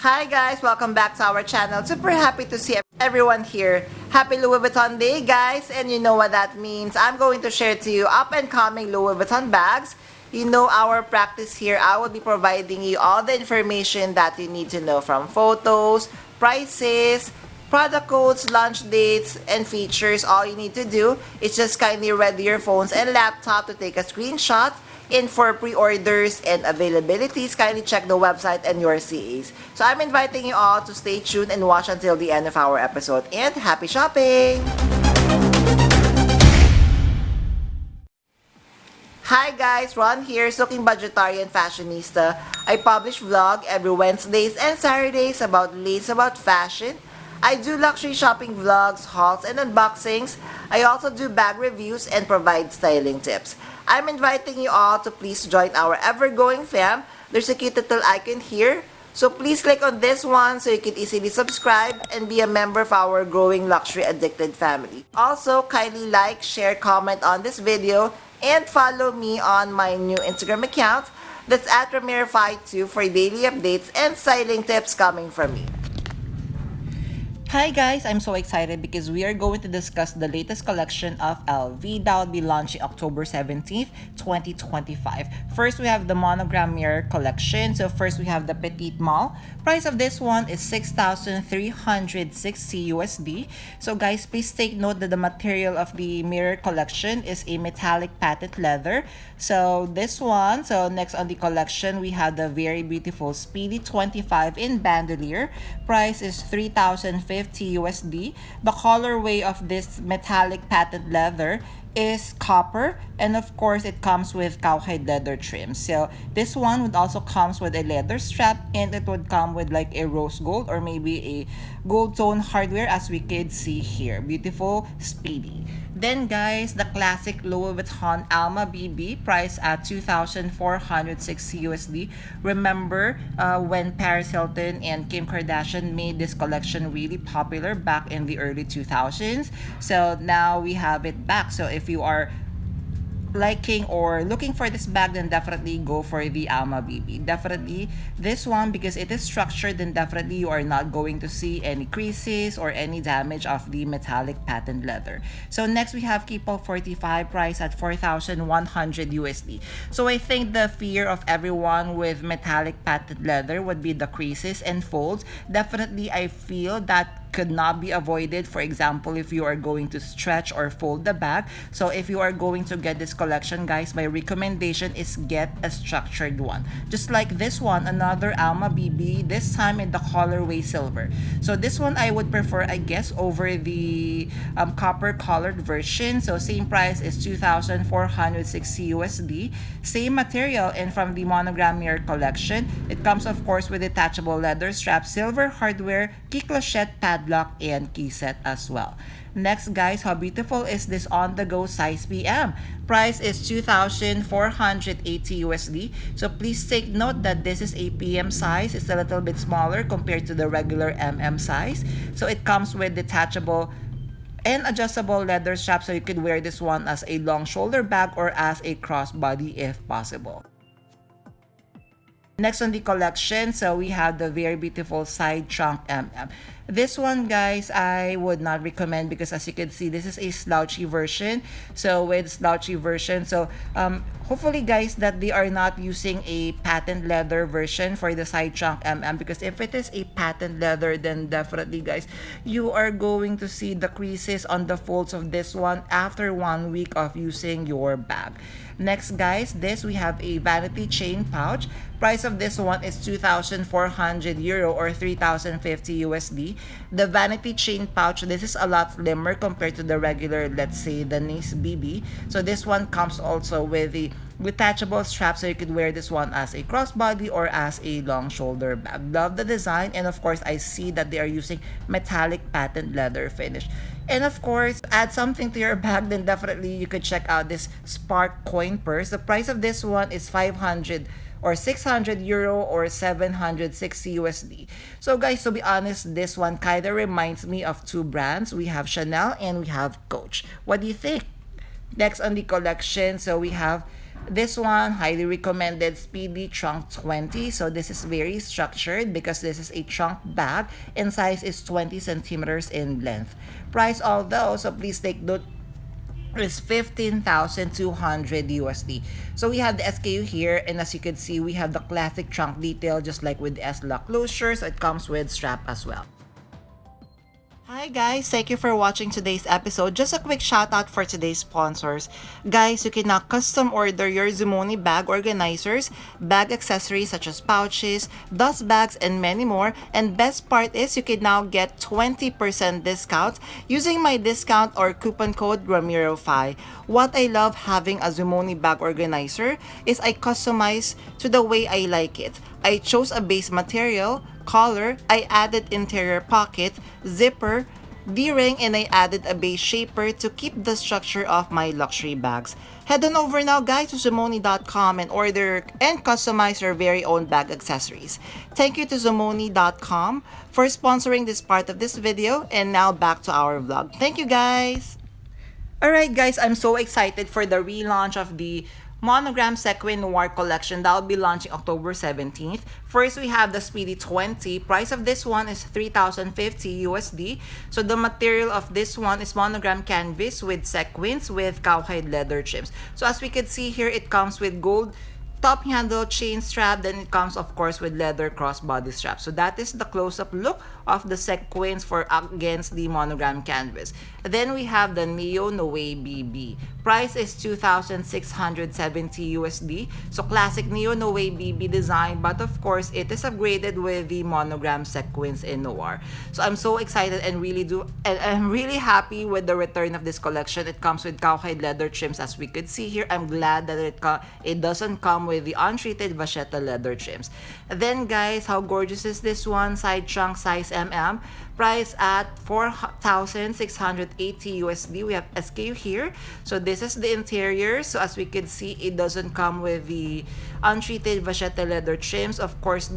Hi guys, welcome back to our channel. Super happy to see everyone here. Happy Louis Vuitton Day guys, and you know what that means. I'm going to share to you up and coming Louis Vuitton bags. You know our practice here, I will be providing you all the information that you need to know, from photos, prices, product codes, launch dates, and features. All you need to do is just kindly ready your phones and laptop to take a screenshot. And for pre-orders and availabilities, kindly check the website and your CAs. So I'm inviting you all to stay tuned and watch until the end of our episode. And happy shopping! Hi guys, Ron here, Looking Budgetarian Fashionista. I publish vlog every Wednesdays and Saturdays about lace, about fashion. I do luxury shopping vlogs, hauls, and unboxings. I also do bag reviews and provide styling tips. I'm inviting you all to please join our ever-growing fam. There's a cute little icon here. So please click on this one so you can easily subscribe and be a member of our growing luxury addicted family. Also, kindly like, share, comment on this video, and follow me on my new Instagram account. That's at Ramiro52 for daily updates and styling tips coming from me. Hi guys, I'm so excited because we are going to discuss the latest collection of LV that will be launching October 17th, 2025. First, we have the Monogram mirror collection. So first, we have the Petite Mall. Price of this one is $6,360 USD. So guys, please take note that the material of the mirror collection is a metallic patent leather. So this one, so next on the collection, we have the very beautiful Speedy 25 in bandolier. Price is $3,050 USD. The colorway of this metallic patent leather is copper, and of course it comes with cowhide leather trim. So this one would also comes with a leather strap, and it would come with like a rose gold or maybe a gold tone hardware, as we could see here. Beautiful Speedy. Then guys, the classic Louis Vuitton Alma BB, priced at $2,460 USD. Remember when Paris Hilton and Kim Kardashian made this collection really popular back in the early 2000s? So now we have it back. So if you are liking or looking for this bag, then definitely go for the Alma BB. Definitely this one, because it is structured, then definitely you are not going to see any creases or any damage of the metallic patent leather. So next we have Keepall 45, price at $4,100 USD. So I think the fear of everyone with metallic patent leather would be the creases and folds. Definitely I feel that could not be avoided. For example, if you are going to stretch or fold the bag. So if you are going to get this collection, guys, my recommendation is get a structured one. Just like this one, another Alma BB, this time in the colorway silver. So this one I would prefer, I guess, over the copper colored version. So same price is $2,460 USD. Same material, and from the Monogram mirror collection, it comes of course with detachable leather strap, silver hardware, key clochette, padlock, and key set as well. Next guys, how beautiful is this on-the-go size PM? Price is $2,480 USD. So please take note that this is a PM size. It's a little bit smaller compared to the regular MM size. So it comes with detachable and adjustable leather strap, so you could wear this one as a long shoulder bag or as a crossbody if possible. Next on the collection, so we have the very beautiful side trunk MM. This one guys, I would not recommend because as you can see, this is a slouchy version. So with slouchy version, so hopefully guys that they are not using a patent leather version for the side trunk MM, because if it is a patent leather, then definitely guys, you are going to see the creases on the folds of this one after 1 week of using your bag. Next guys, this we have a vanity chain pouch. Price of this one is €2,400 or $3,050 USD. The vanity chain pouch, this is a lot slimmer compared to the regular, let's say the Nice BB. So this one comes also with the detachable strap, so you could wear this one as a crossbody or as a long shoulder bag. Love the design, and of course I see that they are using metallic patent leather finish. And of course, add something to your bag, then definitely you could check out this Spark coin purse. The price of this one is €500 or €600 or $760 USD. So guys, to be honest, this one kind of reminds me of two brands. We have Chanel and we have Coach. What do you think? Next on the collection, so we have This one, highly recommended, Speedy Trunk 20. So this is very structured because this is a trunk bag and size is 20 centimeters in length. Price although, so please take note, is 15,200 USD. So we have the SKU here, and as you can see, we have the classic trunk detail just like with the S-lock closure, so it comes with strap as well. Hi guys, thank you for watching today's episode. Just a quick shout out for today's sponsors. Guys, you can now custom order your Zumoni bag organizers, bag accessories such as pouches, dust bags, and many more. And best part is you can now get 20% discount using my discount or coupon code Ramiro5. What I love having a Zumoni bag organizer is I customize to the way I like it. I chose a base material, collar, I added interior pocket, zipper, D-ring, and I added a base shaper to keep the structure of my luxury bags. Head on over now guys to Zumoni.com and order and customize your very own bag accessories. Thank you to Zumoni.com for sponsoring this part of this video, and now back to our vlog. Thank you guys! Alright guys, I'm so excited for the relaunch of the Monogram Sequin Noir collection that will be launching October 17th. First, we have the Speedy 20. Price of this one is 3,050 USD. So the material of this one is monogram canvas with sequins with cowhide leather trims. So as we can see here, it comes with gold top handle chain strap, then it comes of course with leather crossbody strap. So that is the close-up look of the sequins for against the monogram canvas. Then we have the Neo Noe BB. Price is 2,670 USD. So classic Neo Noe BB design, but of course it is upgraded with the monogram sequins in noir. So I'm so excited and I'm really happy with the return of this collection. It comes with cowhide leather trims as we could see here. I'm glad that it doesn't come with the untreated vachetta leather trims. Then guys, how gorgeous is this one? Side trunk size MM. Price at 4,680 USD. We have SKU here. So this is the interior. So as we can see, it doesn't come with the untreated vachetta leather trims. Of course,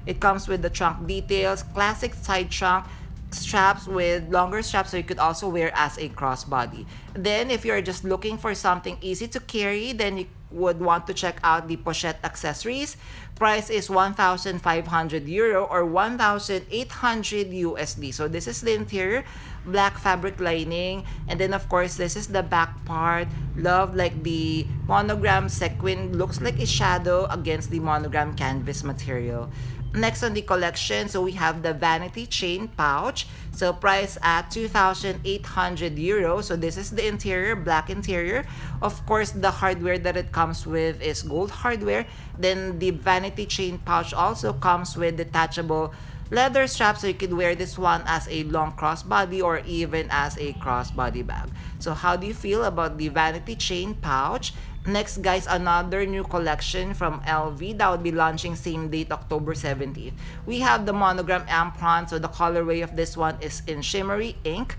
it comes with the trunk details, classic side trunk straps with longer straps, so you could also wear as a crossbody. Then if you're just looking for something easy to carry, then you would want to check out the pochette accessories. Price is 1,500 euro or 1,800 USD. So this is the interior, black fabric lining, and then of course this is the back part. Love like the monogram sequin, looks like a shadow against the monogram canvas material. Next on the collection, so we have the vanity chain pouch. So price at 2,800 euro. So this is the interior, black interior. Of course, the hardware that it comes with is gold hardware. Then the vanity chain pouch also comes with detachable leather strap, so you could wear this one as a long crossbody or even as a crossbody bag. So how do you feel about the vanity chain pouch? Next guys, another new collection from LV that will be launching same date, October 17th. We have the monogram Empriente. So the colorway of this one is in shimmery ink.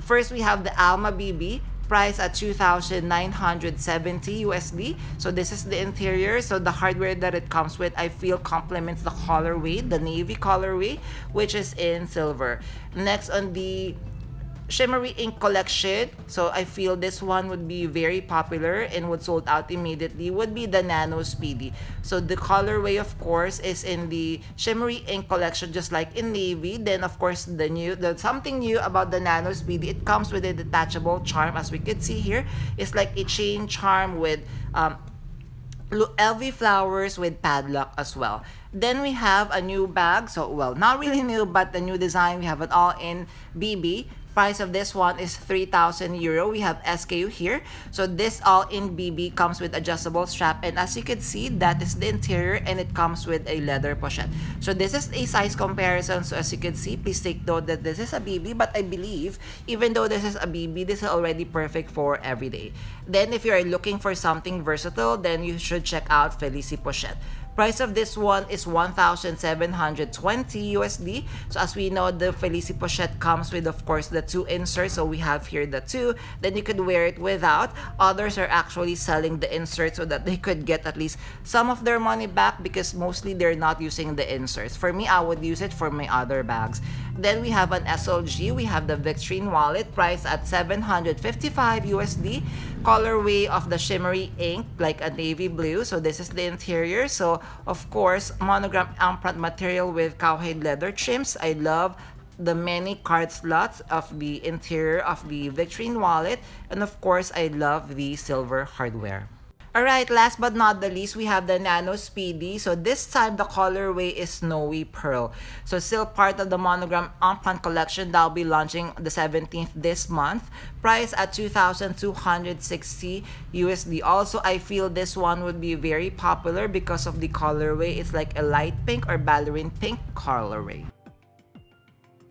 First, we have the Alma BB. Price at 2,970 USD. So this is the interior. So the hardware that it comes with, I feel complements the colorway, the navy colorway, which is in silver. Next on the shimmery ink collection, so I feel this one would be very popular and would sold out immediately, would be the Nano Speedy. So the colorway of course is in the shimmery ink collection, just like in navy. Then of course the something new about the Nano Speedy, it comes with a detachable charm. As we could see here, it's like a chain charm with LV flowers with padlock as well. Then we have a new bag, so well, not really new, but the new design. We have it all in BB. Price of this one is 3,000 euro. We have SKU here. So this all in BB comes with adjustable strap, and as you can see, that is the interior, and it comes with a leather pochette. So this is a size comparison. So as you can see, please take note that this is a BB, but I believe even though this is a BB, this is already perfect for everyday. Then if you are looking for something versatile, then you should check out Felici Pochette. Price of this one is 1,720 USD. So as we know, the Felici Pochette comes with, of course, the 2 inserts. So we have here the 2. Then you could wear it without. Others are actually selling the inserts so that they could get at least some of their money back, because mostly they're not using the inserts. For me, I would use it for my other bags. Then we have an SLG. We have the Victorine wallet, priced at 755 USD. Colorway of the shimmery ink, like a navy blue. So this is the interior. So of course, monogram Empriente material with cowhide leather trims. I love the many card slots of the interior of the Victorine wallet. And of course, I love the silver hardware. Alright, last but not the least, we have the Nano Speedy. So this time, the colorway is Snowy Pearl. So still part of the Monogram Empriente collection that will be launching the 17th this month. Price at 2,260 USD. Also, I feel this one would be very popular because of the colorway. It's like a light pink or ballerine pink colorway.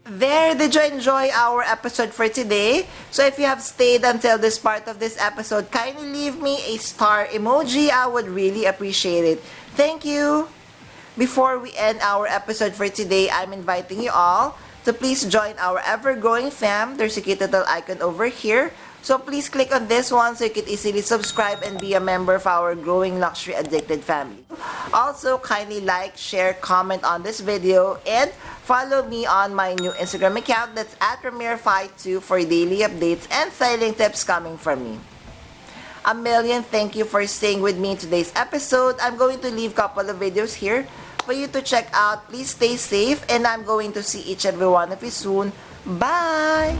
There, did you enjoy our episode for today? So if you have stayed until this part of this episode, kindly leave me a star emoji. I would really appreciate it. Thank you. Before we end our episode for today, I'm inviting you all to please join our ever-growing fam. There's a cute little icon over here. So please click on this one so you can easily subscribe and be a member of our growing luxury addicted family. Also, kindly like, share, comment on this video, and follow me on my new Instagram account, that's at Ramir52, for daily updates and styling tips coming from me. A million thank you for staying with me in today's episode. I'm going to leave a couple of videos here for you to check out. Please stay safe, and I'm going to see each and every one of you soon. Bye!